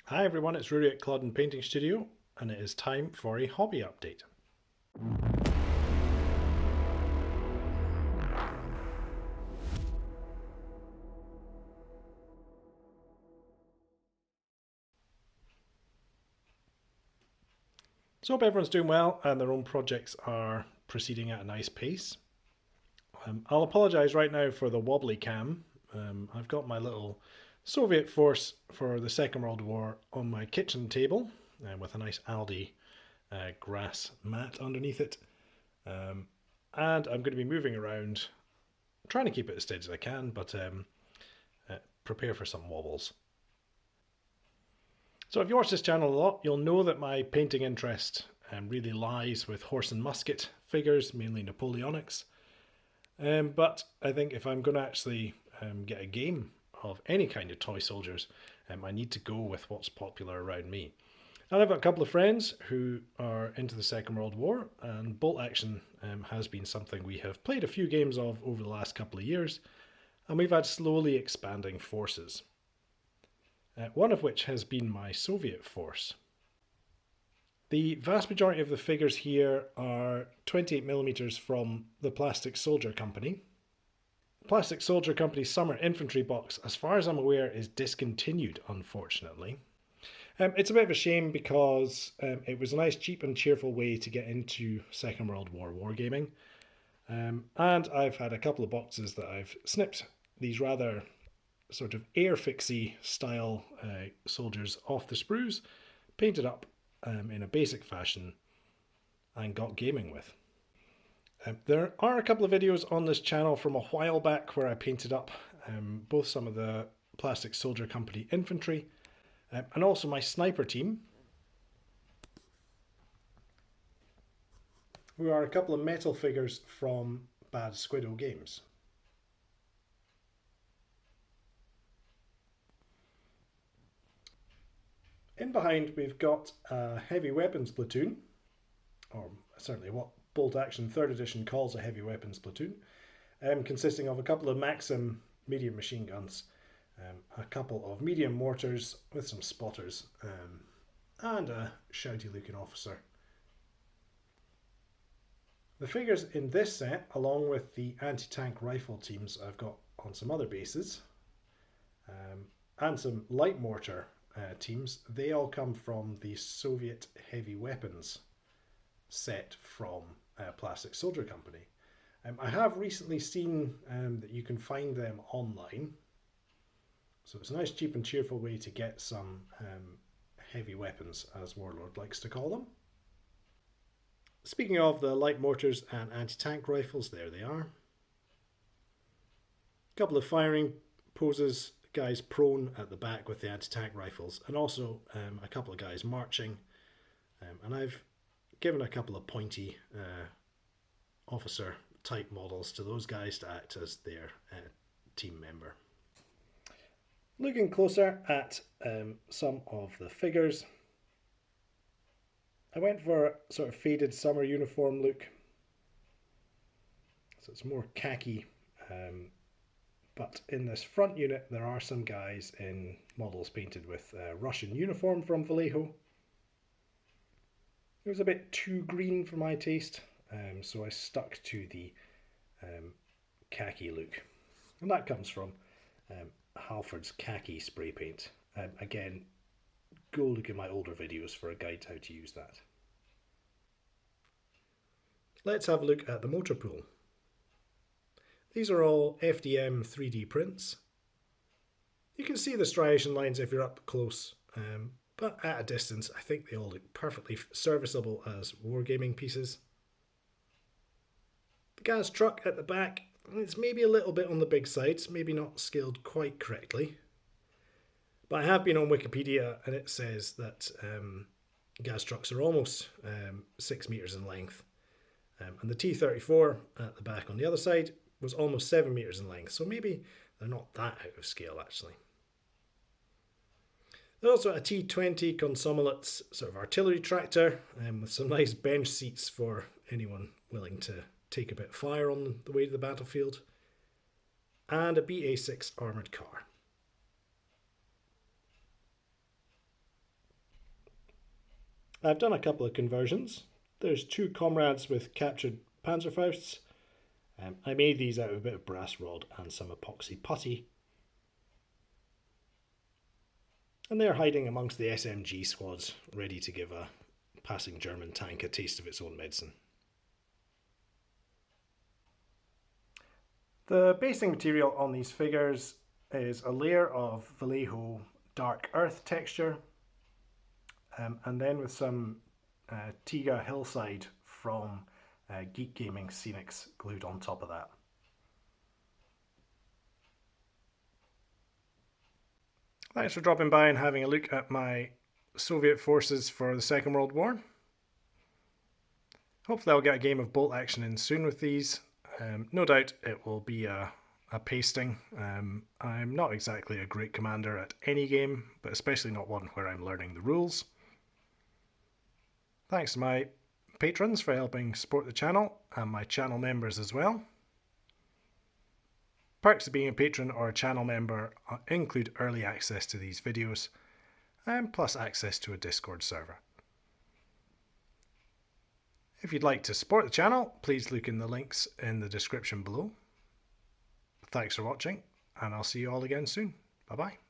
Hi everyone, it's Rory at Claude Painting Studio, and it is time for a hobby update. So hope everyone's doing well and their own projects are proceeding at a nice pace. I'll apologise right now for the wobbly cam. I've got my little Soviet force for the Second World War on my kitchen table with a nice Aldi grass mat underneath it. And I'm going to be moving around, trying to keep it as steady as I can, but prepare for some wobbles. So if you watch this channel a lot, you'll know that my painting interest really lies with horse and musket figures, mainly Napoleonics. But I think if I'm going to actually get a game of any kind of toy soldiers, I need to go with what's popular around me. And I've got a couple of friends who are into the Second World War, and bolt action has been something we have played a few games of over the last couple of years, and we've had slowly expanding forces. One of which has been my Soviet force. The vast majority of the figures here are 28mm from the Plastic Soldier Company. The Plastic Soldier Company's summer infantry box, as far as I'm aware, is discontinued, unfortunately. It's a bit of a shame because it was a nice, cheap and cheerful way to get into Second World War wargaming. And I've had a couple of boxes that I've snipped these rather sort of airfixy style soldiers off the sprues, painted up in a basic fashion, and got gaming with. There are a couple of videos on this channel from a while back where I painted up both some of the Plastic Soldier Company infantry and also my sniper team, who are a couple of metal figures from Bad Squiddo Games. In behind, we've got a heavy weapons platoon, or certainly what Bolt Action 3rd Edition calls a heavy weapons platoon, consisting of a couple of Maxim medium machine guns, a couple of medium mortars with some spotters, and a shouty looking officer. The figures in this set, along with the anti-tank rifle teams I've got on some other bases, and some light mortar teams, they all come from the Soviet heavy weapons set from Plastic Soldier Company. I have recently seen that you can find them online, so it's a nice, cheap and cheerful way to get some heavy weapons, as Warlord likes to call them. Speaking of the light mortars and anti-tank rifles, there they are. A couple of firing poses, guys prone at the back with the anti-tank rifles, and also a couple of guys marching. And I've given a couple of pointy officer type models to those guys to act as their team member. Looking closer at some of the figures, I went for a sort of faded summer uniform look. So it's more khaki, but in this front unit there are some guys in models painted with Russian uniform from Vallejo. It was a bit too green for my taste, so I stuck to the khaki look. And that comes from Halford's khaki spray paint. Again, go look at my older videos for a guide to how to use that. Let's have a look at the motor pool. These are all FDM 3D prints. You can see the striation lines if you're up close, but at a distance I think they all look perfectly serviceable as wargaming pieces. The gas truck at the back, it's maybe a little bit on the big side, it's maybe not scaled quite correctly. But I have been on Wikipedia and it says that gas trucks are almost 6 meters in length. And the T-34 at the back on the other side was almost 7 meters in length, so maybe they're not that out of scale actually. There's also a T-20 Consomolates sort of artillery tractor with some nice bench seats for anyone willing to take a bit of fire on the way to the battlefield, and a BA-6 armoured car. I've done a couple of conversions. There's 2 comrades with captured Panzerfausts. I made these out of a bit of brass rod and some epoxy putty. And they're hiding amongst the SMG squads, ready to give a passing German tank a taste of its own medicine. The basing material on these figures is a layer of Vallejo dark earth texture, and then with some Tiga hillside from Geek Gaming Scenics glued on top of that. Thanks for dropping by and having a look at my Soviet forces for the Second World War. Hopefully I'll get a game of bolt action in soon with these. No doubt it will be a pasting. I'm not exactly a great commander at any game, but especially not one where I'm learning the rules. Thanks to my patrons for helping support the channel, and my channel members as well. Perks of being a patron or a channel member include early access to these videos, and plus access to a Discord server. If you'd like to support the channel, please look in the links in the description below. Thanks for watching, and I'll see you all again soon. Bye bye.